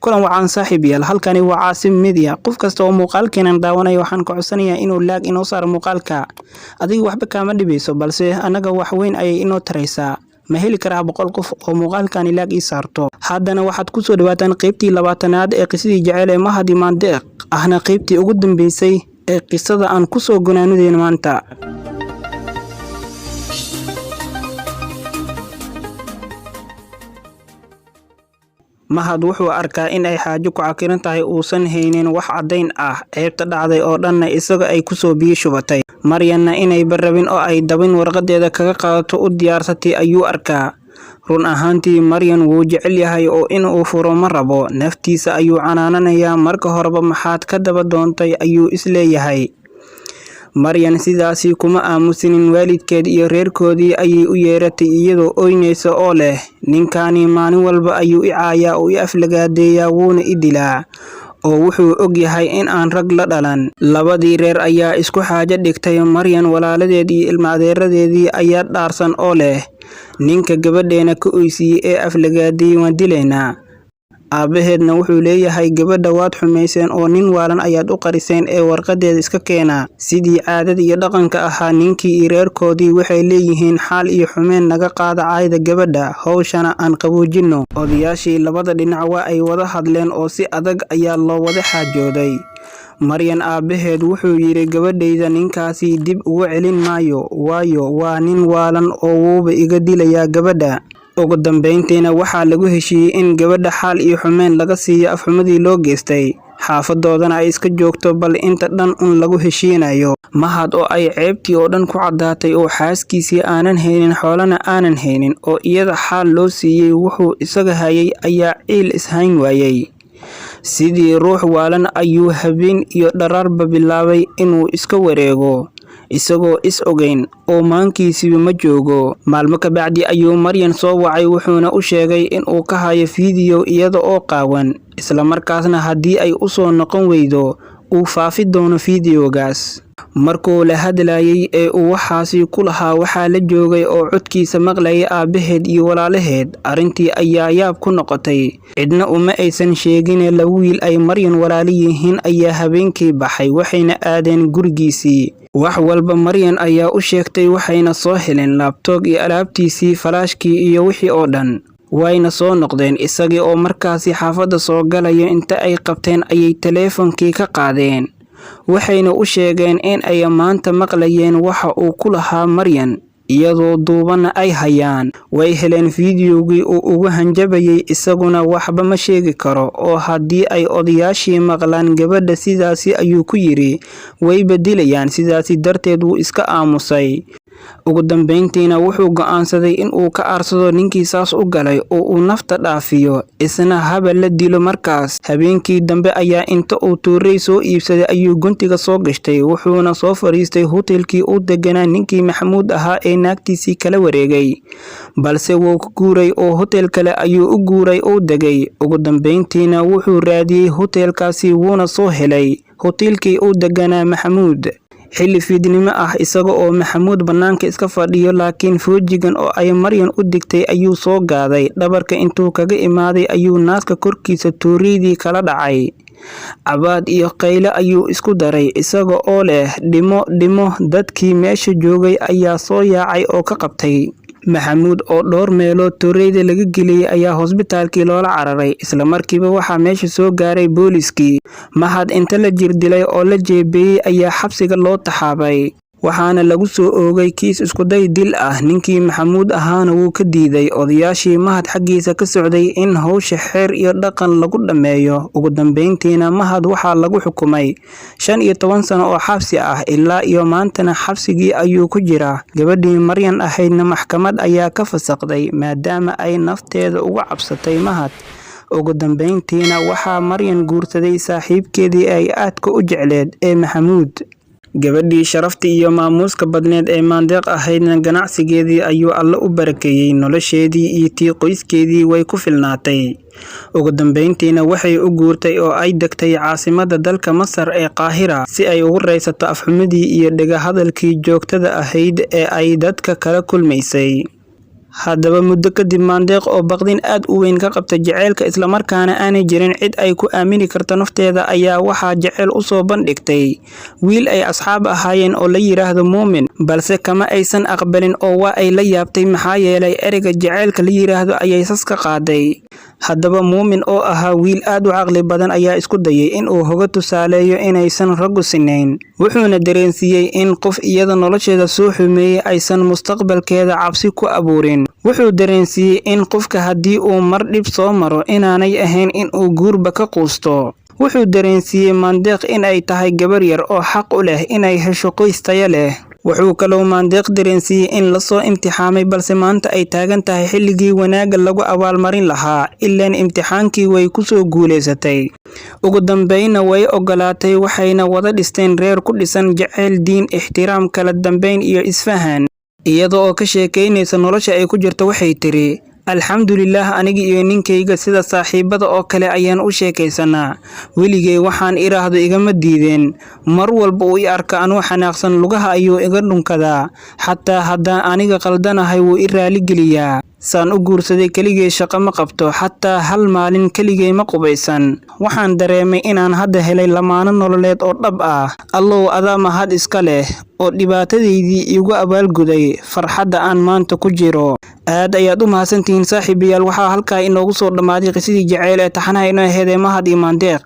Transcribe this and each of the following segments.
kulan wacan saaxiibayaal halkani waa Caasim Media qof kasta oo muuqaalkeenan daawanaya waxaan ka codsanayaa inuu laag inoo saaro muuqaalka adiga waxba kaama dhibeyso balse anaga wax weyn ayay inoo taraysaa ma heli karaa 100 qof oo muuqaalkani laag ii saarto haddana waxaad ku soo dhawaataan qaybtii 20aad ee qisadii jacayl ee Mahadi Mandeeq ahna qaybtii ugu dambeysay ee qisada aan ku soo gunaanudeen maanta Mahad wuxuu arkaa in ay xaajo ku cakiran tahay uusan haynin wax cadeyn ah ceebta dhacday oo dhanna isaga ay ku soo biyo shubatay Maryanna inay barabin oo ay dabin warqadeeda kaga qaadato u diyaarsatay ayuu arkaa run ahaantii Maryan wuu jecel yahay oo in uu furo ma rabo naftiisa ayuu canaananayaa marka horeba maxaad ka daba doontay ayuu isleeyahay Maryan sidaasi kuma aamusinin waalidkeed iyo reerkoodii ayay u yeeratay iyadoo ooynaysa oo leh ninkani maalin walba ayuu i caayaa oo i aflagaadeeyaa wuuna i dilaa oo wuxuu og yahay in aan rag la dhalan labadii reer ayaa isku xaajo dhigtay Maryan walaaladeed iyo ilma adeeradeedii ayaa dhaarsan oo leh ninka gabadheena ka oysiiyay ee aflagaadeeyay waan dilaynaa aabaheedna wuxuu leeyahay gabadha waad xumeyseen oo nin waalan ayaad u qariseen ee warqadeeda iska keena sidii caadada iyo dhaqanka ahaa ninkii iyo reerkoodii waxay leeyihiin xaal iyo xumeen naga qaada caayda gabadha hawshana aan qaboojino odayaashii labada dhinac waa ay wada hadleen oo si adag ayaa loo wada xaajooday Maryan aabaheed wuxuu yiri gabadhayda ninkaasi dib ugu celin maayo waayo waa nin waalan oo wuuba iga dilayaa gabadha ugu dambeyntiina waxaa lagu heshiiyay in gabadha xaal iyo xumeen laga siiyo afxumadii loo geystay xaafadoodana ay iska joogto bal inta dhan lagu heshiinayo Mahad oo ay ceebtii oo dhan ku cadaatay oo xaaskiisii aanan haynin xoolana aanan haynin oo iyada xaal loo siiyay wuxuu isaga hayay ayaa ciil ishayn waayay sidii ruux waalan ayuu habeen iyo dharaarba bilaabay inuu iska wareego isagoo is ogeyn oo maankiisiba ma joogo maalmo ka bacdi ayuu Maryan soo wacay wuxuuna u sheegay in uu ka hayo fiideo iyada oo qaawan isla markaasna haddii ay u soo noqon weydo uu faafi doono fiideogaas markuu la hadlayay ee uu waxaasi ku lahaa waxaa la joogay oo codkiisa maqlayay aabaheed iyo walaalaheed arintii ayaa yaab ku noqotay cidna uma aysan sheegin la wiil ay Maryan walaali yihiin ayaa habeenkii baxay waxayna aadeen gurigiisii wax walba Maryan ayaa u sheegtay waxayna soo heleen laptop iyo alaabtiisii falaashkii iyo wixii oo dhan wayna soo noqdeen isagii oo markaasi xaafadda soo galaya inta ay qabteen ayay taleefankii ka qaadeen waxayna u sheegeen in ay maanta maqlayeen waxa uu ku lahaa Maryan iyadoo duubana ay hayaan way heleen fiideogii uu ugu hanjabayay isaguna waxba ma sheegi karo oo haddii ay odayaashii maqlaan gabadha sidaasi ayuu ku yiri way badilayaan sidaasi darteed wuu iska aamusay ugu dambeyntiina wuxuu go'aansaday in uu ka aarsado ninkii saas u galay oo uu nafta dhaafiyo isna haba la dilo markaas habeenkii dambe ayaa inta uu tuuray soo iibsaday ayuu guntiga soo gashtay wuxuuna soo fariistay hotelkii uu deganaa ninkii Maxamuud ahaa ee naagtiisii kala wareegay balse wuu ku guuray oo hotel kale ayuu u guuray oo degay ugu dambeyntiina wuxuu raadiyay hotelkaasi wuuna soo helay hotelkii uu deganaa Maxamuud xilli fiidnimo ah isaga oo Maxamuud banaanka iska fadhiyo laakiin foojigan oo ay Maryan u digtay ayuu soo gaaday dhabarka intuu kaga imaaday ayuu naaska korkiisa tuuridii kala dhacay abaad iyo qayle ayuu isku daray isaga oo leh dhimo dadkii meesha joogay ayaa soo yaacay oo ka qabtay Maxamuud oo dhowr meelood tuureyda laga geliyay ayaa hospitaalkii loola cararay isla markiiba waxa meesha soo gaaray booliskii Mahad inta la jir dilay oo la jeebiyay ayaa xabsiga loo taxaabay waxaana lagu soo oogay kiis isku day dil ah ninkii Maxamuud ahaana wuu ka diiday odayaashii Mahad xaqiisa ka socday in hawsha xeer iyo dhaqan lagu dhameeyo ugu dambeyntiina Mahad waxaa lagu xukumay 15 sano oo xabsi ah ilaa iyo maantana xabsigii ayuu ku jiraa gabadhii Maryan ahaydna maxkamad ayaa ka fasaqday maadaama ay nafteeda uga cabsatay Mahad ugu dambeyntiina waxaa Maryan guursaday saaxiibkeedii ay aadka u jecleed ee Maxamuud gabadhii sharaftii iyo maamuuska badneed ee Mandeeq ahaydna ganacsigeedii ayuu Alle u barakeeyay nolosheedii iyo tii qoyskeedii way ku filnaatay ugu dambeyntiina waxay u guurtay oo ay degtay caasimadda dalka Masar ee Qaahira si ay ugu reysato afxumadii iyo dhaga hadalkii joogtada ahayd ee ay dadka kala kulmaysay haddaba muddo kadib Maandeeq oo baqdin aad u weyn ka qabta jaceylka isla markaana aanay jirin cid ay ku aamini karto nafteeda ayaa waxaa jaceyl u soo bandhigtay wiil ay asxaab ahaayeen oo la yiraahdo Muumin balse kama aysan aqbalin oo waa ay la yaabtay maxaa yeelay ereyga jaceylka la yiraahdo ayay sas ka qaaday haddaba Muumin oo ahaa wiil aad u caqli badan ayaa isku dayay in uu hoga tusaaleeyo inaysan raggu sinayn wuxuuna dareensiiyay in qof iyada nolosheeda soo xumeeyay aysan mustaqbalkeeda cabsi ku abuurin wuxuu dareensiiyay in qofka haddii uu mar dhib soo maro inaanay ahayn in uu guurba ka quusto wuxuu dareensiiyay Maandeeq in ay tahay gabar yar oo xaq u leh inay hesho qoys tayo leh wuxuu kaloo Maandeeq dareensiiyay in la soo imtixaamay balse maanta ay taagan tahay xilligii wanaagga lagu abaalmarin lahaa ilaan imtixaankii way ku soo guuleysatay ugu dambeynna way ogolaatay waxayna wada dhisteen reer ku dhisan jaceyl diin ixtiraam kala dambeyn iyo isfahan iyada oo ka sheekeynaysa nolosha ay ku jirto waxay tiri alxamdulillaah aniga iyo ninkayga sida saaxiibada oo kale ayaan u sheekaysanaa weligay waxaan iraahdo igama diideen mar walba uu i arka anuu xanaaqsan lugaha ayuu iga dhunkadaa xataa haddaan aniga qaldanahay wuu i raaligeliyaa saan u guursaday keligay shaqo ma qabto xataa hal maalin keligay ma qubaysan waxaan dareemay inaan hadda helay lamaano nololeed oo dhab ah allow adaa mahad iska leh oo dhibaatadeydii igu abaalguday farxadda aan maanta ku jiro aad ayaad u mahadsantihiin saaxiibayaal waxaa halkaa inoogu soo dhammaaday qisadii jaceyl ee taxanaha inoo aheedee Mahad iyo Maandeeq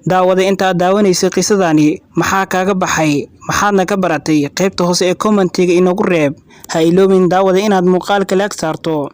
daawaday intaad daawanaysay qisadani maxaa kaaga baxay maxaadna ka baratay qaybta hoose ee commentiga inoogu reeb ha iloobin daawada inaad muuqaalka like saarto